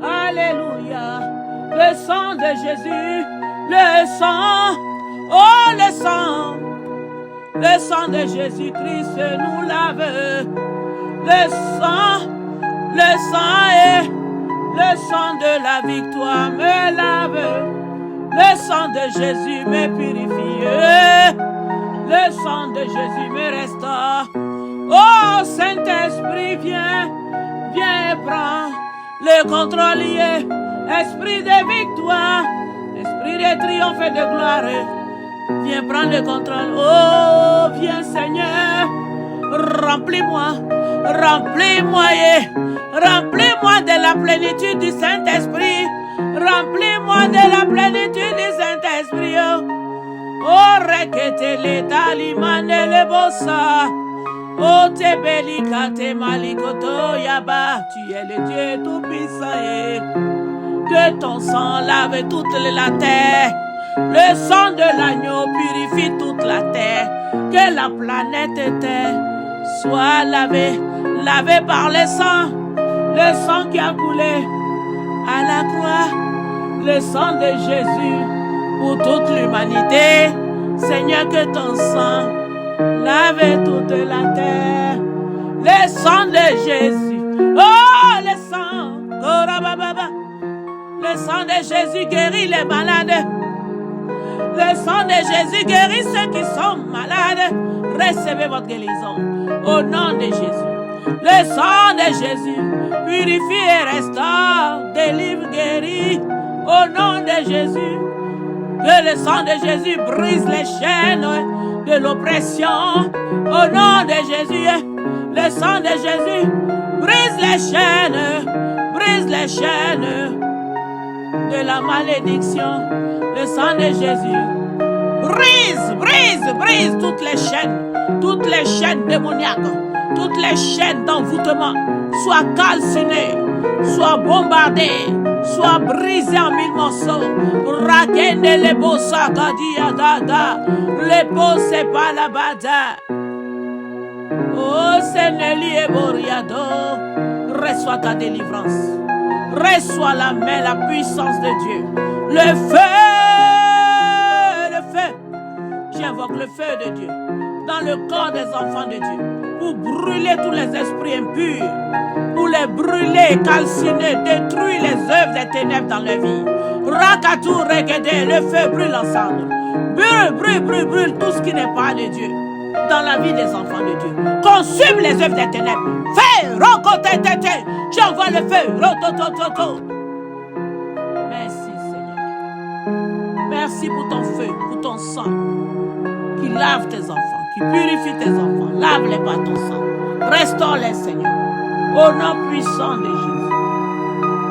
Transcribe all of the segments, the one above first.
Alléluia. Le sang de Jésus, le sang, oh le sang de Jésus-Christ nous lave. Le sang est le sang de la victoire me lave. Le sang de Jésus me purifie. Le sang de Jésus me restaure. Oh Saint-Esprit, viens et prends le contrôle. Esprit de victoire, esprit de triomphe et de gloire, viens prendre le contrôle. Oh, viens Seigneur, remplis-moi de la plénitude du Saint-Esprit. Remplis-moi de la plénitude du Saint-Esprit. Oh, requete le taliman le bossa. Oh, te belika te malikoto yaba. Tu es le Dieu tout-puissant. Que ton sang lave toute la terre. Le sang de l'agneau purifie toute la terre. Que la planète Terre soit lavée par le sang qui a coulé à la croix, le sang de Jésus pour toute l'humanité. Seigneur, que ton sang lave toute la terre. Le sang de Jésus, oh le sang, le sang de Jésus guérit les malades. Le sang de Jésus guérit ceux qui sont malades. Recevez votre guérison au nom de Jésus. Le sang de Jésus purifie et restaure, délivre, guérit au nom de Jésus. Que le sang de Jésus brise les chaînes de l'oppression au nom de Jésus. Le sang de Jésus brise les chaînes de la malédiction. Le sang de Jésus brise toutes les chaînes démoniaques, toutes les chaînes d'envoûtement, soient calcinées, soient bombardées, soient brisées en mille morceaux. Rakende les bossa kadia dada, les bosse pas la bada. Oh Seigneur et Boriado, reçois ta délivrance. Reçois la main, la puissance de Dieu. Le feu. J'invoque le feu de Dieu dans le corps des enfants de Dieu pour brûler tous les esprits impurs, pour les brûler, calciner, détruire les œuvres des ténèbres dans leur vie. Rakatou, regede, le feu brûle ensemble. Brûle tout ce qui n'est pas de Dieu dans la vie des enfants de Dieu. Consume les œuvres des ténèbres. Fais, rokotetete, j'envoie le feu. Rotototoko. Merci Seigneur. Merci pour ton feu, pour ton sang qui lave tes enfants, qui purifie tes enfants. Lave-les par ton sang. Restaure-les Seigneur. Au nom puissant de Jésus.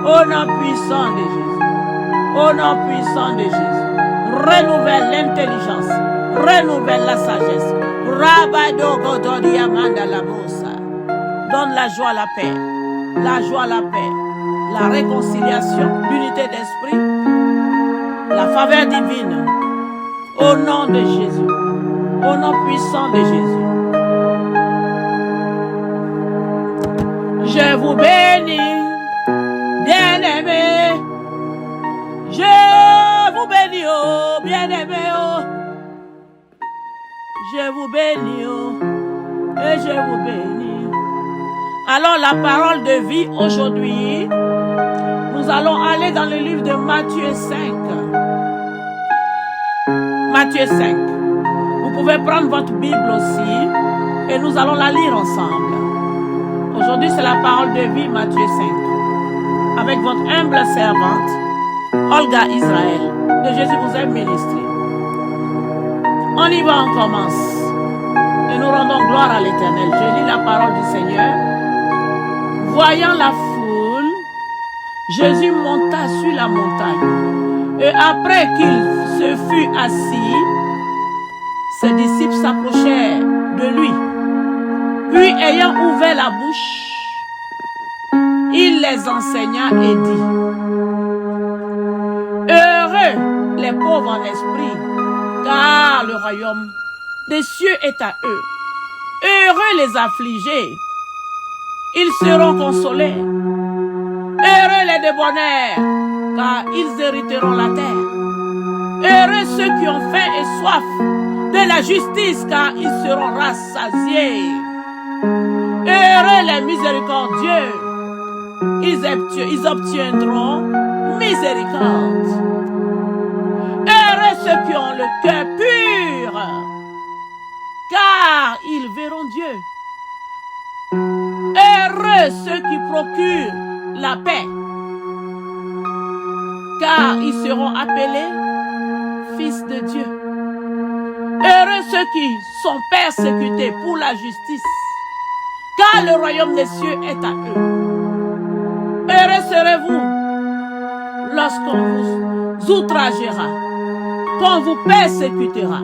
Au nom puissant de Jésus. Au nom puissant de Jésus. Renouvelle l'intelligence. Renouvelle la sagesse. Donne la joie, la paix. La joie, la paix. La réconciliation, l'unité d'esprit. La faveur divine. Au nom de Jésus. Au nom puissant de Jésus. Je vous bénis, bien-aimés. Je vous bénis, oh, bien-aimés, oh. Je vous bénis, oh, et je vous bénis. Alors la parole de vie aujourd'hui, nous allons aller dans le livre de Matthieu 5. Matthieu 5. Vous pouvez prendre votre Bible aussi et nous allons la lire ensemble. Aujourd'hui, c'est la parole de vie, Matthieu 5. Avec votre humble servante, Olga Israël, de Jésus vous aime ministré. On y va, on commence. Et nous rendons gloire à l'Éternel. Je lis la parole du Seigneur. Voyant la foule, Jésus monta sur la montagne. Et après qu'il se fut assis, ses disciples s'approchèrent de lui. Puis, ayant ouvert la bouche, il les enseigna et dit: Heureux les pauvres en esprit, car le royaume des cieux est à eux. Heureux les affligés, ils seront consolés. et de bonheur, car ils hériteront la terre. Heureux ceux qui ont faim et soif de la justice, car ils seront rassasiés. Heureux les miséricordieux, ils obtiendront miséricorde. Heureux ceux qui ont le cœur pur, car ils verront Dieu. Heureux ceux qui procurent la paix, car ils seront appelés fils de Dieu. Heureux ceux qui sont persécutés pour la justice, car le royaume des cieux est à eux. Heureux serez-vous lorsqu'on vous outragera, qu'on vous persécutera,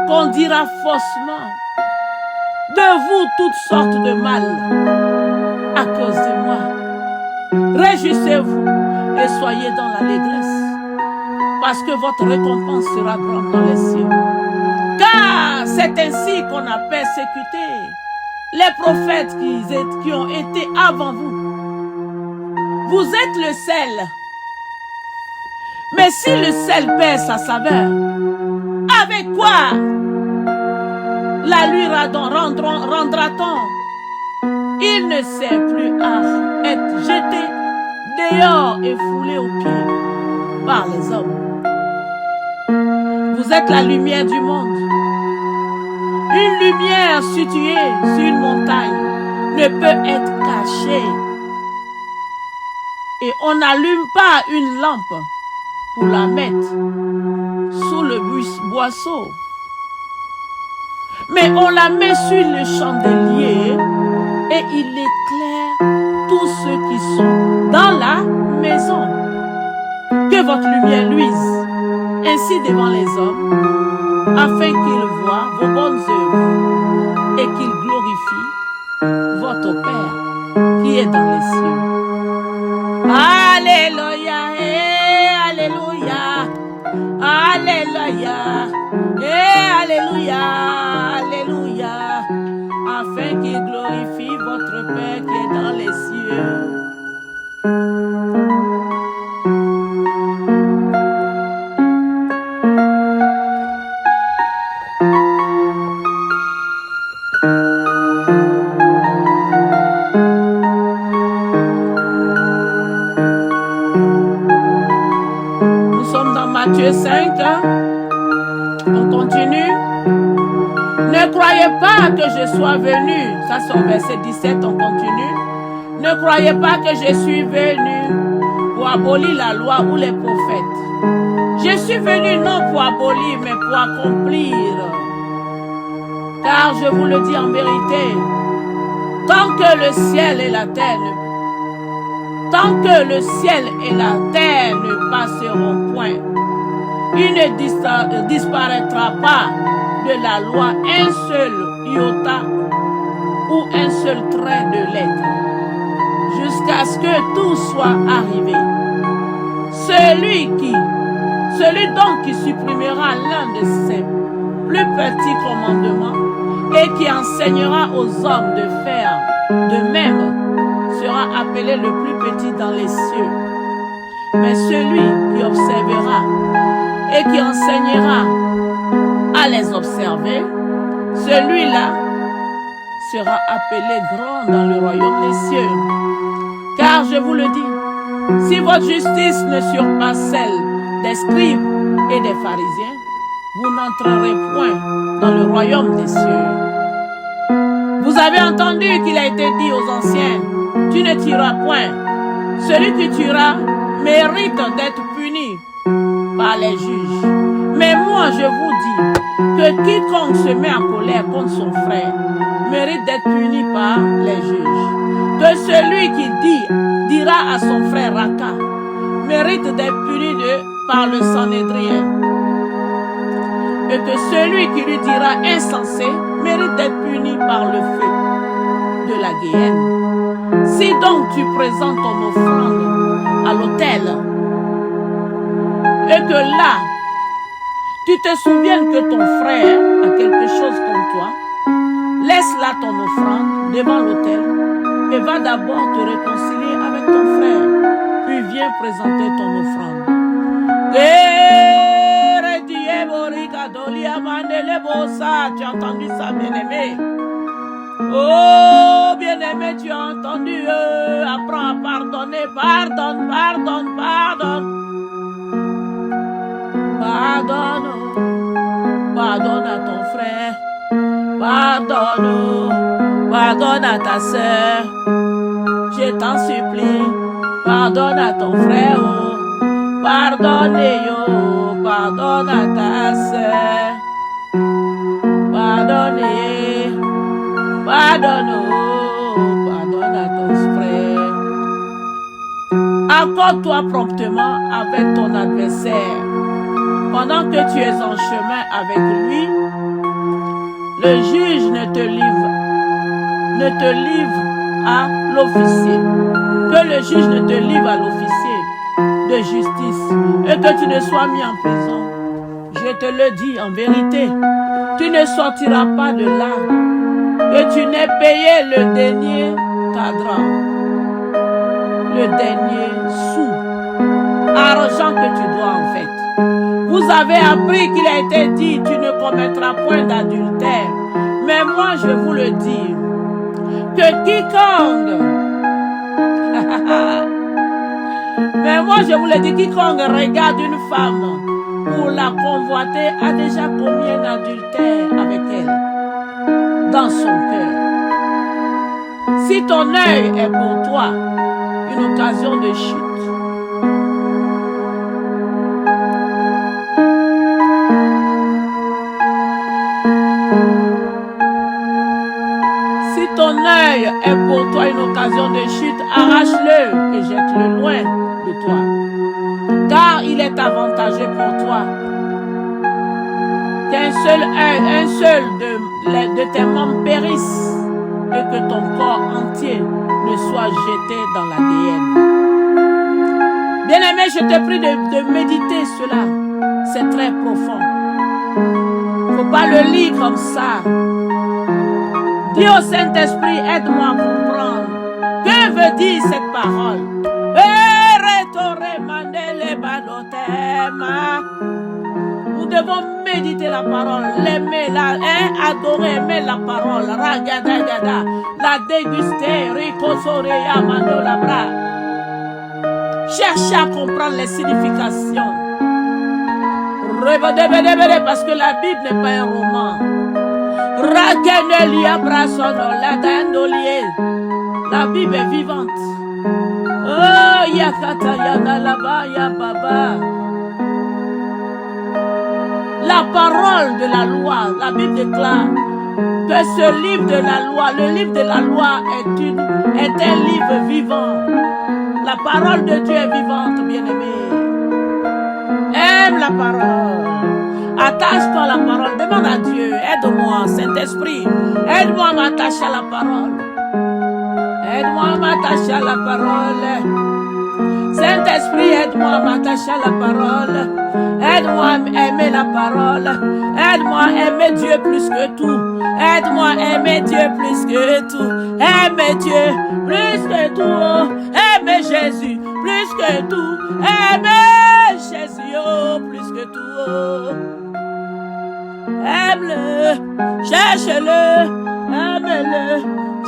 qu'on dira faussement de vous toutes sortes de mal à cause de moi. Réjouissez-vous et soyez dans l'allégresse, parce que votre récompense sera grande dans les cieux. Car c'est ainsi qu'on a persécuté les prophètes qui ont été avant vous. Vous êtes le sel. Mais si le sel perd sa saveur, avec quoi la lui rendra-t-on? Il ne sert plus à être jeté dehors et foulé aux pieds par les hommes. Vous êtes la lumière du monde. Une lumière située sur une montagne ne peut être cachée. Et on n'allume pas une lampe pour la mettre sous le boisseau. Mais on la met sur le chandelier et il éclaire tous ceux qui sont dans la maison. Que votre lumière luise ainsi devant les hommes, afin qu'ils voient vos bonnes œuvres et qu'ils glorifient votre Père qui est dans les cieux. Alléluia, alléluia, alléluia, alléluia, alléluia, afin qu'il glorifie votre Père qui est dans les cieux. Matthieu 5, on continue. Ne croyez pas que je sois venu, ça c'est au verset 17, on continue. Ne croyez pas que je suis venu pour abolir la loi ou les prophètes. Je suis venu non pour abolir, mais pour accomplir. Car je vous le dis en vérité, tant que le ciel et la terre ne passeront point, il ne disparaîtra pas de la loi un seul iota ou un seul trait de lettre, jusqu'à ce que tout soit arrivé. Celui donc qui supprimera l'un de ses plus petits commandements et qui enseignera aux hommes de faire de même sera appelé le plus petit dans les cieux. Mais celui qui observera et qui enseignera à les observer, celui-là sera appelé grand dans le royaume des cieux. Car je vous le dis, si votre justice ne surpasse celle des scribes et des pharisiens, vous n'entrerez point dans le royaume des cieux. Vous avez entendu qu'il a été dit aux anciens, tu ne tueras point. Celui qui tuera mérite d'être puni par les juges. Mais moi je vous dis que quiconque se met en colère contre son frère mérite d'être puni par les juges. Que celui qui dira à son frère Raka mérite d'être puni par le Sanhédrin. Et que celui qui lui dira insensé mérite d'être puni par le feu de la guéhenne. Si donc tu présentes ton offrande à l'autel et que là, tu te souviennes que ton frère a quelque chose contre toi, laisse là ton offrande devant l'autel et va d'abord te réconcilier avec ton frère. viens présenter ton offrande. Tu as entendu ça, bien-aimé? Oh, bien-aimé, tu as entendu? Apprends à pardonner. Pardonne, pardonne, pardonne. Pardonne. Pardonne à ton frère. Pardonne. Pardonne à ta soeur. Je t'en supplie. Pardonne à ton frère. Pardonne, pardonne à ta soeur. Pardonne. Pardonne. Pardonne à ton frère. Accorde-toi promptement avec ton adversaire. Pendant que tu es en chemin avec lui, le juge ne te livre à l'officier. Que le juge ne te livre à l'officier de justice et que tu ne sois mis en prison. Je te le dis en vérité, tu ne sortiras pas de là, que tu n'aies payé le dernier cadran, le dernier sou, argent que tu dois en fait. Vous avez appris qu'il a été dit, tu ne commettras point d'adultère. Mais moi, je vous le dis, que quiconque, mais moi, je vous le dis, quiconque regarde une femme pour la convoiter a déjà commis un adultère avec elle, dans son cœur. Si ton œil est pour toi une occasion de chute, ton œil est pour toi une occasion de chute, arrache-le et jette-le loin de toi. Car il est avantageux pour toi qu'un seul œil, un seul de tes membres périsse et que ton corps entier ne soit jeté dans la Géhenne. Bien-aimé, je te prie de méditer cela. C'est très profond. Il ne faut pas le lire comme ça. Dis au Saint-Esprit, aide-moi à comprendre. Que veut dire cette parole? Nous devons méditer la parole, l'aimer, adorer, aimer la parole, la déguster, chercher à comprendre les significations. Parce que la Bible n'est pas un roman. La Bible est vivante. Oh, yakata yana laba ya baba. La parole de la loi, la Bible déclare que ce livre de la loi, le livre de la loi est un livre vivant. La parole de Dieu est vivante, bien-aimé. Aime la parole. Attache-toi à la parole. Demande à Dieu. Aide-moi, Saint-Esprit. Aide-moi à m'attacher à la parole. Aide-moi à m'attacher à la parole. Saint-Esprit, aide-moi à m'attacher à la parole. Aide-moi à aimer la parole. Aide-moi à aimer Dieu plus que tout. Aide-moi à aimer Dieu plus que tout. Aimer Dieu plus que tout. Aimer Jésus plus que tout. Aimer Jésus plus que tout. Aime-le, cherche-le, aime-le,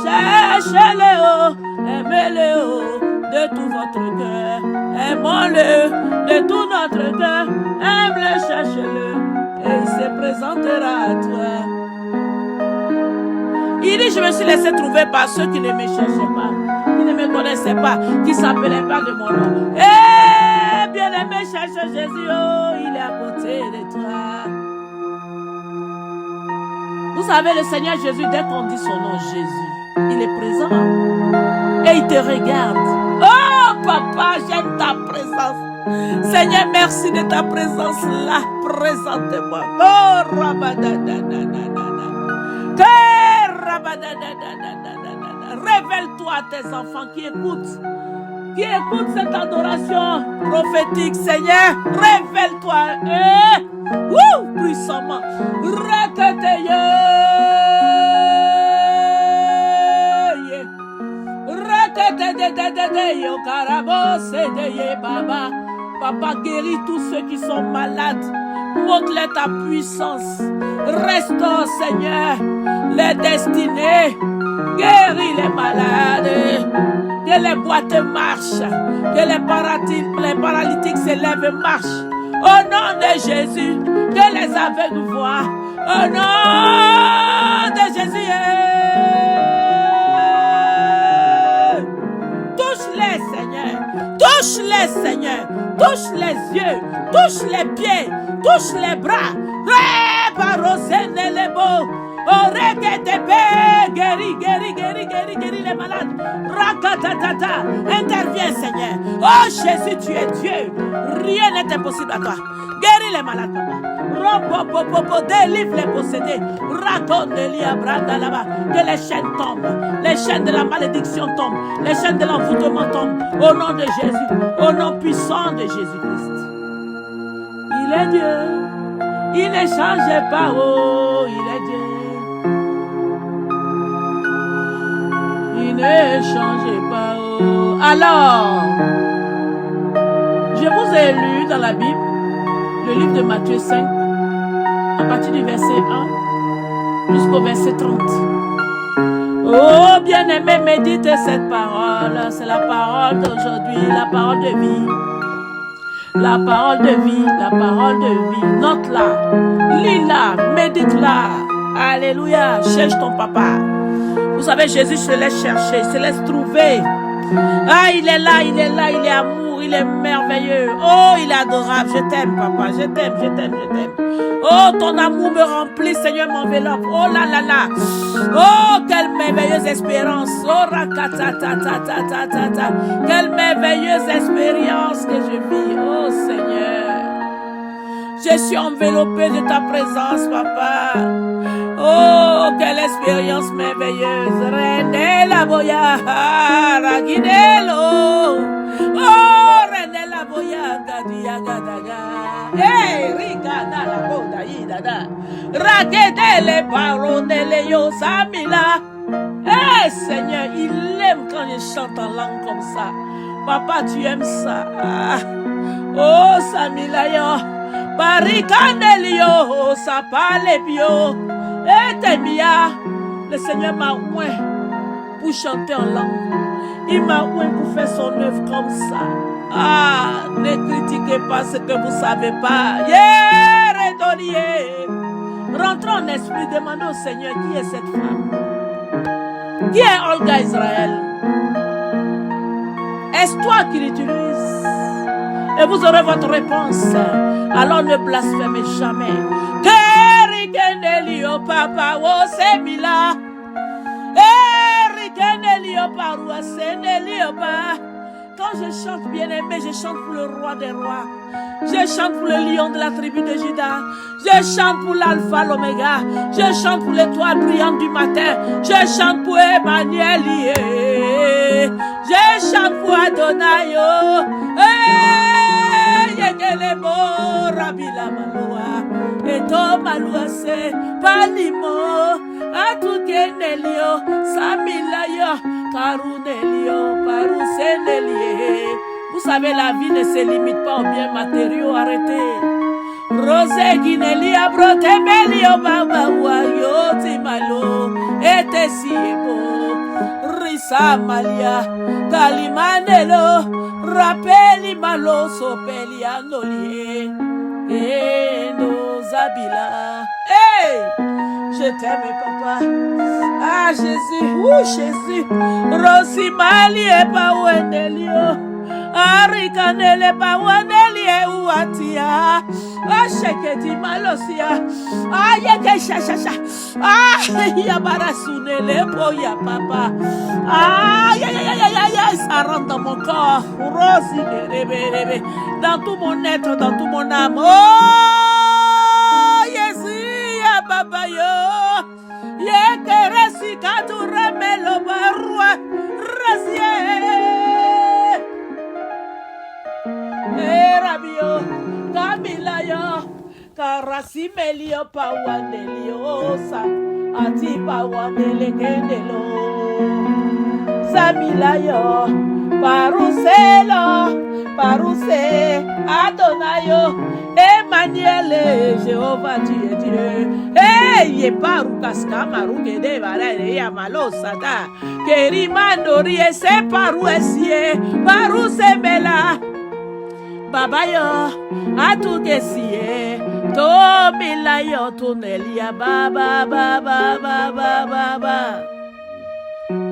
cherche-le, aimez-le de tout votre cœur, aimons-le de tout notre cœur, aime-le, cherche-le, et il se présentera à toi. Il dit, je me suis laissé trouver par ceux qui ne me cherchaient pas, qui ne me connaissaient pas, qui ne s'appelaient pas de mon nom. Eh, bien-aimé, cherche Jésus, il est à côté de toi. Vous savez, le Seigneur Jésus, dès qu'on dit son nom, Jésus, il est présent. Et il te regarde. Oh, papa, j'aime ta présence. Seigneur, merci de ta présence là. Présente-moi. Oh, révèle-toi à tes enfants qui écoutent cette adoration prophétique. Seigneur, révèle-toi. Puissamment. Papa, guéris tous ceux qui sont malades. Montre-leur ta puissance. Restaure, Seigneur, les destinées. Guéris les malades. Que les boiteux marchent. Que les paralytiques se lèvent et marchent. Au nom de Jésus, que les aveugles voient. Au nom de Jésus. Touche-les, Seigneur. Touche-les, Seigneur. Touche les yeux. Touche les pieds. Touche les bras. Guéris les malades. Rakatatata. Interviens, Seigneur. Oh Jésus, tu es Dieu. Rien n'est impossible à toi. Guéris les malades, papa. Délivre les possédés. Que les chaînes tombent. Les chaînes de la malédiction tombent. Les chaînes de l'envoûtement tombent. Au nom de Jésus. Au nom puissant de Jésus-Christ. Il est Dieu. Il ne change pas. Oh, il est Dieu. Il ne change pas. Oh. Alors, je vous ai lu dans la Bible le livre de Matthieu 5, à partir du verset 1 jusqu'au verset 30. Oh, bien-aimé, médite cette parole. C'est la parole d'aujourd'hui, la parole de vie. La parole de vie, la parole de vie. Note-la, lis-la, médite-la. Alléluia, cherche ton papa. Vous savez, Jésus se laisse chercher, se laisse trouver. Ah, il est là, il est amour, il est merveilleux. Oh, il est adorable. Je t'aime, papa, je t'aime. Oh, ton amour me remplit, Seigneur, m'enveloppe. Oh là là là. Oh, quelle merveilleuse espérance. Oh, rakatatatatatatata. Quelle merveilleuse expérience que je vis. Oh, Seigneur. Je suis enveloppé de ta présence, papa. Oh, quelle expérience merveilleuse. René la boya, raguinelo. Oh, René la boya, gadia gadaga. Hey, rigana la boda yidada. Raguedele paronele yo samila. Hey, Seigneur, il aime quand je chante en langue comme ça. Papa, tu aimes ça. Oh, samila yo. Barikanelio, sapalebio. Et Temia, le Seigneur m'a oint pour chanter en langue. Il m'a oint pour faire son œuvre comme ça. Ah, ne critiquez pas ce que vous ne savez pas. Rentrons en esprit, demandons au Seigneur qui est cette femme. Qui est Olga Israël? Est-ce toi qui l'utilises? Et vous aurez votre réponse. Alors ne blasphémez jamais. Kerikenelio papa wo semila. Erikenelio parua senelio ba. Quand je chante bien-aimé, je chante pour le roi des rois. Je chante pour le lion de la tribu de Juda. Je chante pour l'alpha, l'oméga. Je chante pour l'étoile brillante du matin. Je chante pour Emmanuel. Je chante pour Adonai. Yegelebo rabila maloa. Eto maloa se palimo. Atukenelio samilayo. Karunelio parusenelie. Vous savez, la vie ne se limite pas aux biens matériaux. Arrêtez. Rose guinelia brotemelio babawa yoti malo. Ete siebo. Risa malia. Kalimanelo. Rappeli malo sopeli andolie. Endo zabila. Hey! Je t'aime, papa. Ah, Jésus. Ouh, Jésus. Rosimali e pa wendelio. Arikanele pa wendelie uatia. Ah, sheketi malosia. Ah, yeke shashasha. Ah, yabarasunele po ya papa. Ah, ça rentre dans mon corps. Rosi rebe. Dans tout mon être, dans tout mon âme. Oh, Jésus, ya papa yo. Yeke resi katura melo barua. Rasie. Rabio, Camila yo, Carasimelio Pawandeliosa, Ati Pawandele Kendelo, Samilayo, Paruselo, Paruse, Adonayo, Emmanuel, Jéhovah, tu es Dieu. Hey, Paru Kaskamaru, Gede, Varere, Yamalo, Sata, Kerimandori, Se Paru Esie, Paru Semela, Babayo, Atu Kesie, Tomilayo, Tunelia, Baba, Baba, Baba, Baba.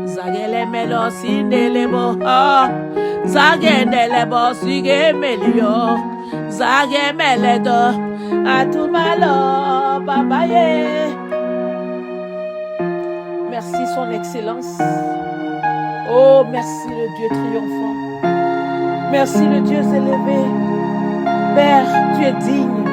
Zagele melo sindelebo, zagendele sige melio, zagemeledo, atumalo babaye. Merci son excellence. Oh, merci le Dieu triomphant. Merci le Dieu élevé. Père, tu es digne.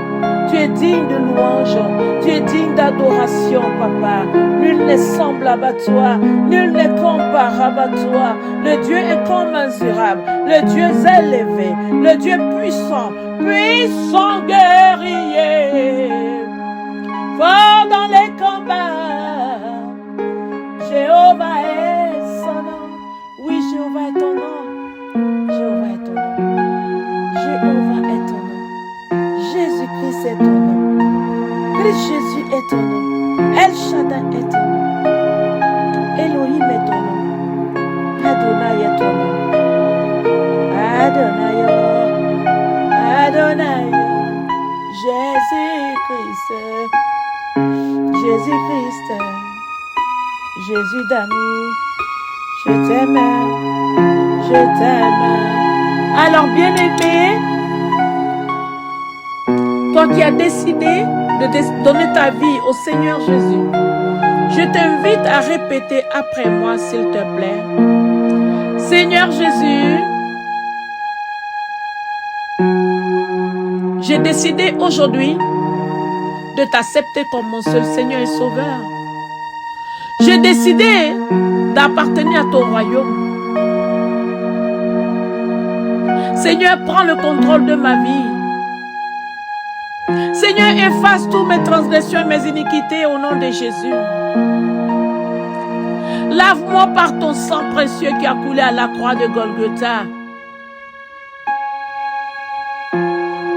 Tu es digne de louange, tu es digne d'adoration, papa. Nul n'est semblable à toi, nul n'est comparable à toi. Le Dieu incommensurable, le Dieu élevé, le Dieu puissant, puissant guerrier. Fort dans les combats, Jéhovah est son nom. Oui, Jéhovah est ton nom. Jéhovah est ton nom. Jéhovah est ton nom. Jésus-Christ est ton nom. Christ Jésus est ton nom. El Shaddai est ton nom. Elohim est ton nom. Adonai est ton nom. Adonai, Adonai, Jésus-Christ, Jésus-Christ, Jésus d'amour, je t'aime, je t'aime. Alors bien-aimé, toi qui as décidé de donner ta vie au Seigneur Jésus, je t'invite à répéter après moi, s'il te plaît. Seigneur Jésus, j'ai décidé aujourd'hui de t'accepter comme mon seul Seigneur et Sauveur. J'ai décidé d'appartenir à ton royaume. Seigneur, prends le contrôle de ma vie. Seigneur, efface toutes mes transgressions et mes iniquités au nom de Jésus. Lave-moi par ton sang précieux qui a coulé à la croix de Golgotha.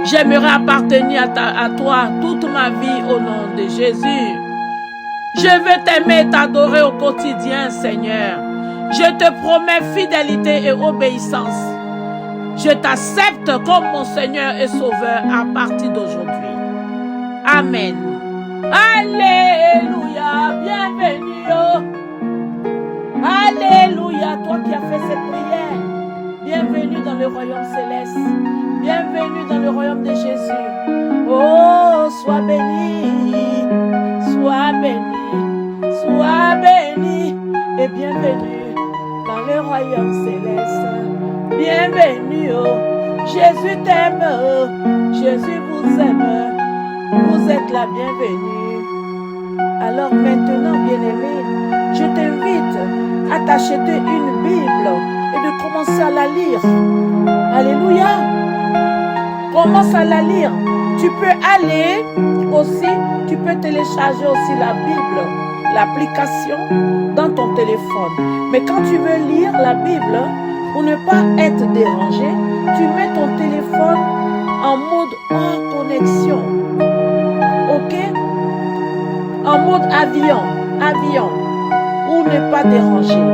J'aimerais appartenir à toi toute ma vie au nom de Jésus. Je veux t'aimer et t'adorer au quotidien, Seigneur. Je te promets fidélité et obéissance. Je t'accepte comme mon Seigneur et Sauveur à partir d'aujourd'hui. Amen. Alléluia. Bienvenue. Oh. Alléluia. Toi qui as fait cette prière, bienvenue dans le royaume céleste. Bienvenue dans le royaume de Jésus. Oh, sois béni. Sois béni. Sois béni. Et bienvenue dans le royaume céleste. Bienvenue. Oh. Jésus t'aime. Jésus vous aime. Vous êtes la bienvenue. Alors maintenant, bien-aimé, je t'invite à t'acheter une Bible et de commencer à la lire. Alléluia. Commence à la lire. Tu peux aller aussi, tu peux télécharger aussi la Bible, l'application dans ton téléphone. Mais quand tu veux lire la Bible, pour ne pas être dérangé, tu mets ton téléphone en mode hors connexion. Ok? En mode avion, ou ne pas déranger.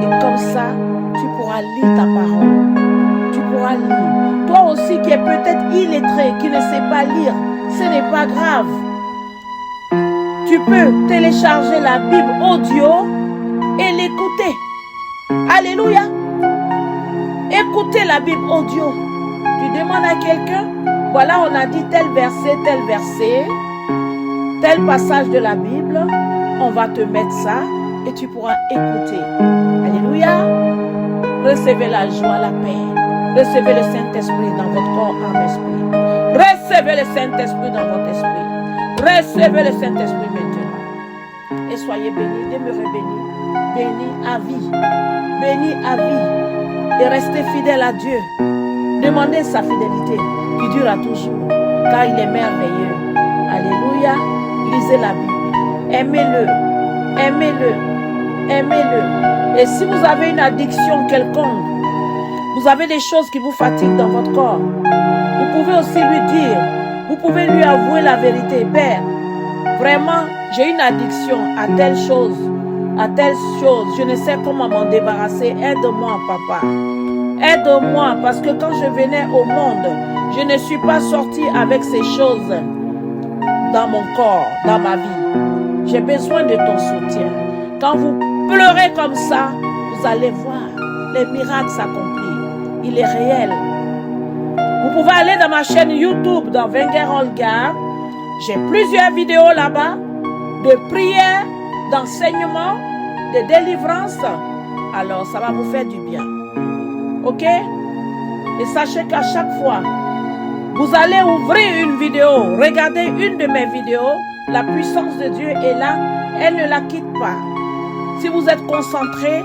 Et comme ça, tu pourras lire ta parole. Tu pourras lire. Toi aussi qui es peut-être illettré, qui ne sais pas lire, ce n'est pas grave. Tu peux télécharger la Bible audio et l'écouter. Alléluia. Écoutez la Bible audio. Tu demandes à quelqu'un, voilà, on a dit tel verset, tel passage de la Bible, on va te mettre ça et tu pourras écouter. Alléluia. Recevez la joie, la paix. Recevez le Saint-Esprit dans votre corps, âme, esprit. Recevez le Saint-Esprit dans votre esprit. Recevez le Saint-Esprit maintenant. Et soyez bénis, demeurez bénis. Bénis à vie. Bénis à vie. Et restez fidèles à Dieu. Demandez sa fidélité qui durera toujours, car il est merveilleux. Alléluia. Lisez la Bible. Aimez-le. Aimez-le. Aimez-le. Et si vous avez une addiction quelconque, vous avez des choses qui vous fatiguent dans votre corps, vous pouvez aussi lui dire, vous pouvez lui avouer la vérité. Père, vraiment, j'ai une addiction à telle chose, je ne sais comment m'en débarrasser. Aide-moi, papa. Aide-moi, parce que quand je venais au monde, je ne suis pas sortie avec ces choses dans mon corps, dans ma vie. J'ai besoin de ton soutien. Quand vous pleurez comme ça, vous allez voir les miracles s'accomplir. Il est réel. Vous pouvez aller dans ma chaîne YouTube, dans Wenger Olga. J'ai plusieurs vidéos là-bas, de prières, d'enseignements, de délivrance. Alors, ça va vous faire du bien. Ok? Et sachez qu'à chaque fois, vous allez ouvrir une vidéo, regardez une de mes vidéos, la puissance de Dieu est là, elle ne la quitte pas. Si vous êtes concentré,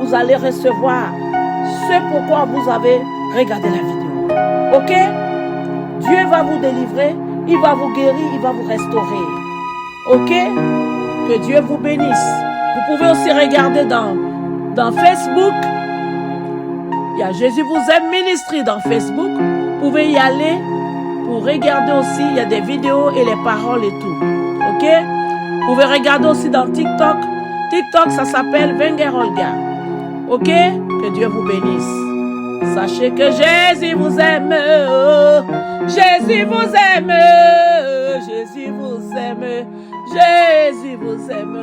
vous allez recevoir ce pourquoi vous avez regardé la vidéo. Ok? Dieu va vous délivrer, il va vous guérir, il va vous restaurer. Ok? Que Dieu vous bénisse. Vous pouvez aussi regarder dans Facebook. Il y a Jésus vous aime ministry dans Facebook. Vous pouvez y aller pour regarder aussi. Il y a des vidéos et les paroles et tout. Ok? Vous pouvez regarder aussi dans TikTok. TikTok, ça s'appelle Wenger Olga. Ok? Que Dieu vous bénisse. Sachez que Jésus vous aime. Jésus vous aime. Jésus vous aime. Jésus vous aime.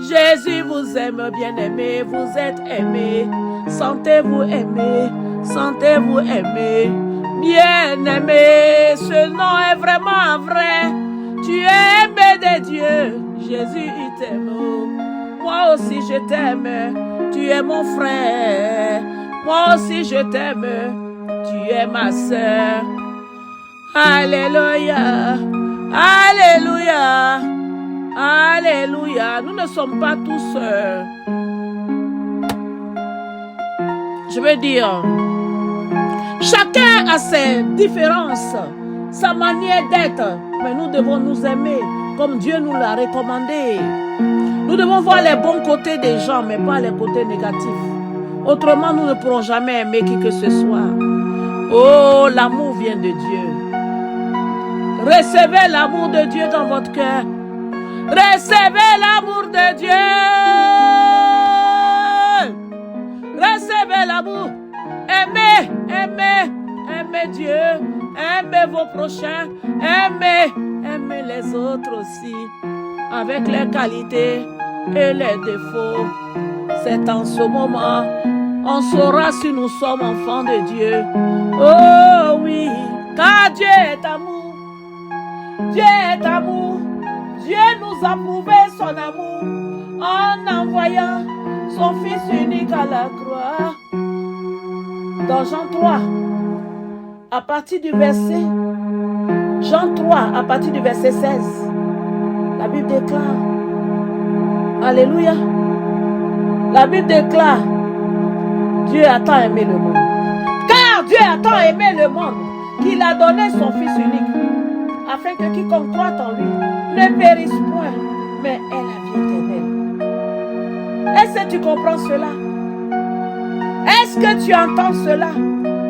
Jésus vous aime, bien-aimé. Vous êtes aimé. Sentez-vous aimé. Sentez-vous aimé. Bien-aimé. Ce nom est vraiment vrai. Tu es aimé de Dieu. Jésus, il t'aime. Moi aussi, je t'aime. Tu es mon frère. Moi aussi, je t'aime. Tu es ma sœur. Alléluia. Alléluia. Alléluia. Nous ne sommes pas tous... je veux dire... Chacun a ses différences, sa manière d'être. Mais nous devons nous aimer comme Dieu nous l'a recommandé. Nous devons voir les bons côtés des gens, mais pas les côtés négatifs. Autrement, nous ne pourrons jamais aimer qui que ce soit. Oh, l'amour vient de Dieu. Recevez l'amour de Dieu dans votre cœur. Recevez l'amour de Dieu. Recevez l'amour. Aimez, aimez, aimez Dieu. Aimez vos prochains. Aimez, aimez les autres aussi. Avec les qualités et les défauts. C'est en ce moment, on saura si nous sommes enfants de Dieu. Oh oui, car Dieu est amour. Dieu est amour. Dieu nous a prouvé son amour en envoyant son Fils unique à la croix. Dans Jean 3, à partir du verset Jean 3, à partir du verset 16, la Bible déclare, Alléluia, la Bible déclare, Dieu a tant aimé le monde. Car Dieu a tant aimé le monde qu'il a donné son Fils unique, afin que quiconque croit en lui ne périsse point, mais ait la vie éternelle. Est-ce que tu comprends cela? Est-ce que tu entends cela?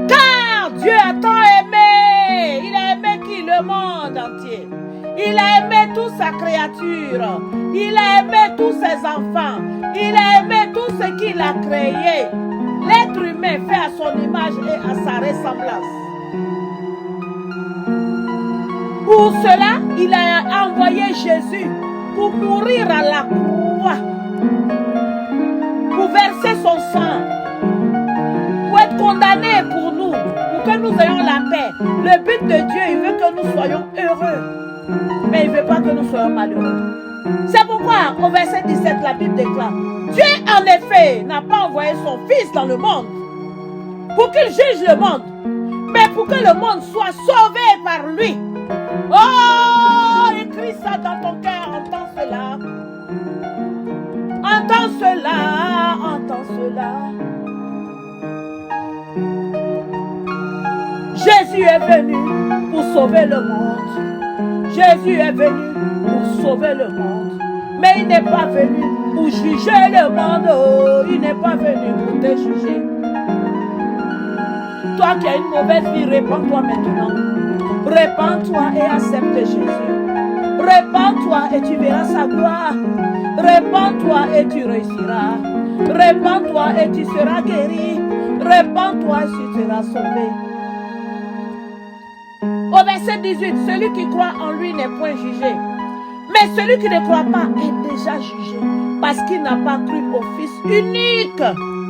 Car Dieu a tant aimé. Il a aimé qui? Le monde entier. Il a aimé toute sa créature. Il a aimé tous ses enfants. Il a aimé tout ce qu'il a créé. L'être humain fait à son image et à sa ressemblance. Pour cela, il a envoyé Jésus pour mourir à la croix, pour verser son sang, pour être condamné pour nous, pour que nous ayons la paix. Le but de Dieu, il veut que nous soyons heureux, mais il ne veut pas que nous soyons malheureux. C'est pourquoi, au verset 17, la Bible déclare, Dieu, en effet, n'a pas envoyé son Fils dans le monde pour qu'il juge le monde, mais pour que le monde soit sauvé par lui. Oh, écris ça dans ton cœur, entends cela. Entends cela, entends cela. Jésus est venu pour sauver le monde. Jésus est venu pour sauver le monde. Mais il n'est pas venu pour juger le monde. Oh, il n'est pas venu pour te juger. Toi qui as une mauvaise vie, répands-toi maintenant. Répands-toi et accepte Jésus. Répands-toi et tu verras sa gloire. Répands-toi et tu réussiras. Répands-toi et tu seras guéri. Répands-toi et tu seras sauvé. Au verset 18, celui qui croit en lui n'est point jugé. Mais celui qui ne croit pas est déjà jugé, parce qu'il n'a pas cru au Fils unique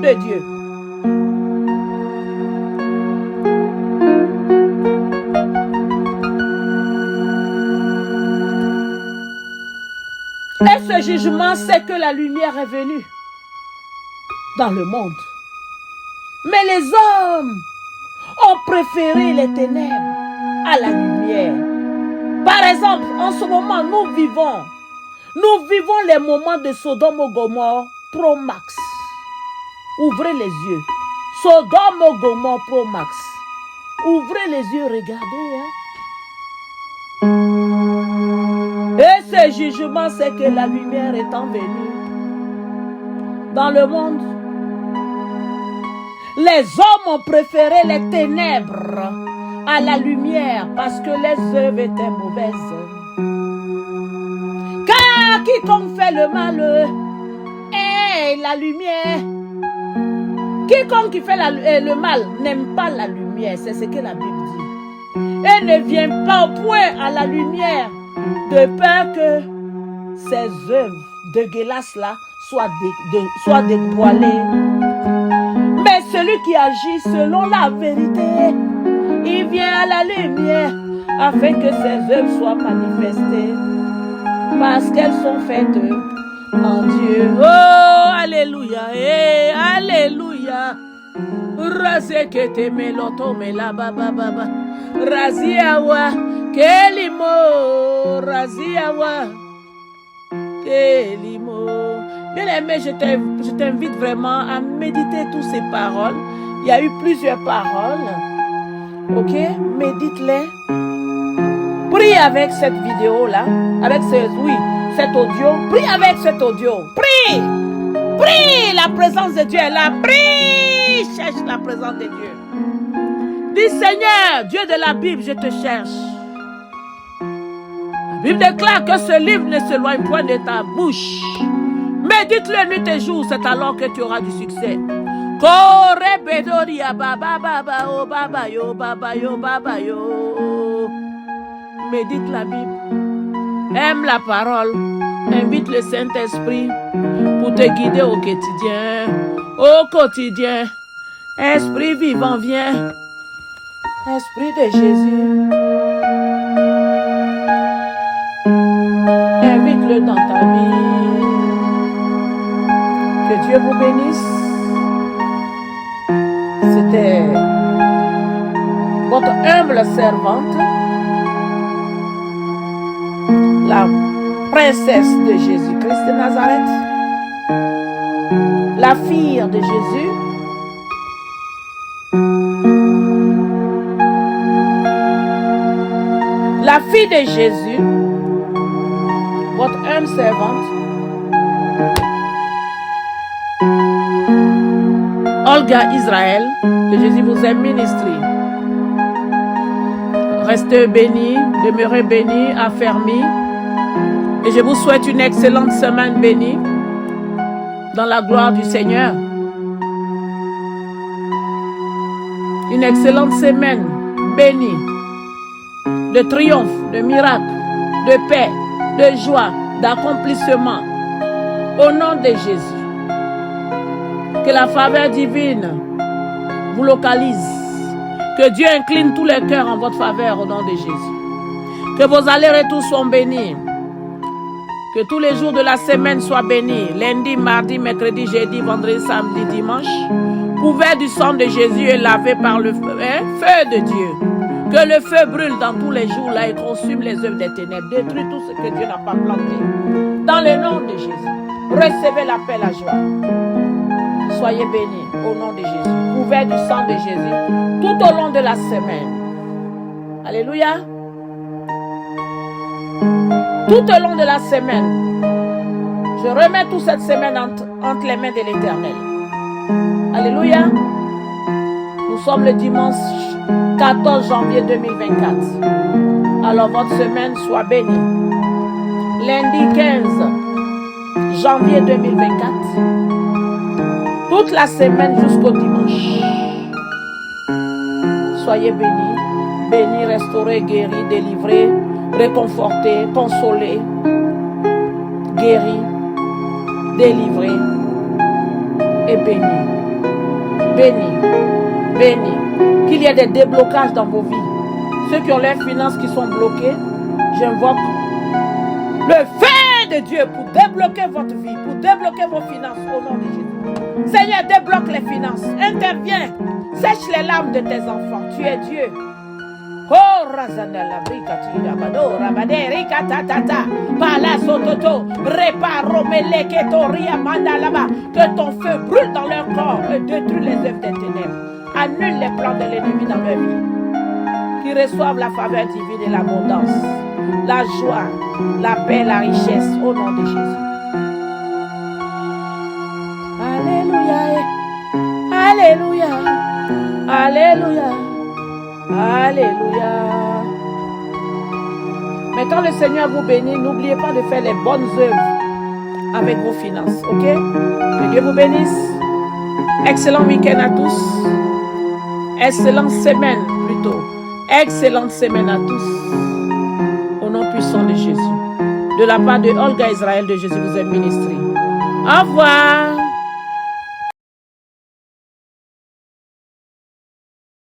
de Dieu. Et ce jugement, c'est que la lumière est venue dans le monde. Mais les hommes ont préféré les ténèbres à la lumière. Par exemple, en ce moment, nous vivons les moments de Sodome et Gomorrhe Pro Max. Ouvrez les yeux. Sodome et Gomorrhe Pro Max. Ouvrez les yeux, regardez. Et ce jugement, c'est que la lumière étant venue dans le monde, les hommes ont préféré les ténèbres à la lumière parce que les œuvres étaient mauvaises. Car quiconque fait le mal est la lumière. Quiconque qui fait le mal n'aime pas la lumière, c'est ce que la Bible dit. Et ne vient pas au point à la lumière de peur que ces œuvres dégueulasses-là soient dévoilées. Mais celui qui agit selon la vérité, il vient à la lumière afin que ses œuvres soient manifestées parce qu'elles sont faites en Dieu. Oh, alléluia, alléluia. Razekete meloto melaba baba. Raziawa, kelimo, raziawa, kelimo. Bien aimé, je t'invite vraiment à méditer toutes ces paroles. Il y a eu plusieurs paroles. Ok, médite-les. Prie avec cette vidéo-là, avec cet audio. Prie avec cet audio. Prie. Prie, la présence de Dieu est là. Prie, cherche la présence de Dieu. Dis Seigneur, Dieu de la Bible, je te cherche. La Bible déclare que ce livre ne s'éloigne point de ta bouche. Médite-le nuit et jour, c'est alors que tu auras du succès. Médite la Bible. Aime la parole. Invite le Saint-Esprit pour te guider au quotidien. Au quotidien. Esprit vivant, viens. Esprit de Jésus. Invite-le dans ta vie. Que Dieu vous bénisse. C'était votre humble servante, la princesse de Jésus-Christ de Nazareth, la fille de Jésus, la fille de Jésus, votre humble servante, Olga Israël, que Jésus vous aime ministré. Restez bénis, demeurez bénis, affermis. Et je vous souhaite une excellente semaine bénie dans la gloire du Seigneur. Une excellente semaine bénie de triomphe, de miracles, de paix, de joie, d'accomplissement. Au nom de Jésus. Que la faveur divine vous localise. Que Dieu incline tous les cœurs en votre faveur au nom de Jésus. Que vos allers-retours soient bénis. Que tous les jours de la semaine soient bénis. Lundi, mardi, mercredi, jeudi, vendredi, samedi, dimanche. Couverts du sang de Jésus et lavés par le feu de Dieu. Que le feu brûle dans tous les jours là et consume les œuvres des ténèbres. Détruit tout ce que Dieu n'a pas planté. Dans le nom de Jésus. Recevez la paix, la joie. Soyez bénis au nom de Jésus. Couverts du sang de Jésus. Tout au long de la semaine. Alléluia. Tout au long de la semaine, Je remets toute cette semaine entre les mains de l'Éternel. Alléluia. Nous sommes le dimanche 14 janvier 2024. Alors votre semaine soit bénie. Lundi 15 janvier 2024. Toute la semaine jusqu'au dimanche. Soyez bénis. Bénis, restaurés, guéris, délivrés, réconfortés, consolés, guéris, délivrés et bénis. Bénis, bénis. Qu'il y ait des déblocages dans vos vies. Ceux qui ont leurs finances qui sont bloquées, j'invoque le feu de Dieu pour débloquer votre vie, pour débloquer vos finances au nom de Jésus. Seigneur, débloque les finances. Interviens. Sèche les larmes de tes enfants. Tu es Dieu. Oh, Razanella, Bricatira, Bado, Rabade, Ricatata, Palasototo, Reparo, Meleketo, Mandalaba, que ton feu brûle dans leur corps et détruit les œuvres des ténèbres. Annule les plans de l'ennemi dans leur vie. Qu'ils reçoivent la faveur divine et l'abondance, la joie, la paix, la richesse, au nom de Jésus. Alléluia, Alléluia, Alléluia. Alléluia. Mais quand le Seigneur vous bénit, n'oubliez pas de faire les bonnes œuvres avec vos finances, ok? Que Dieu vous bénisse. Excellent week-end à tous. Excellente semaine plutôt. Excellente semaine à tous. Au nom puissant de Jésus. De la part de Olga Israël de Jésus vous est ministré. Au revoir.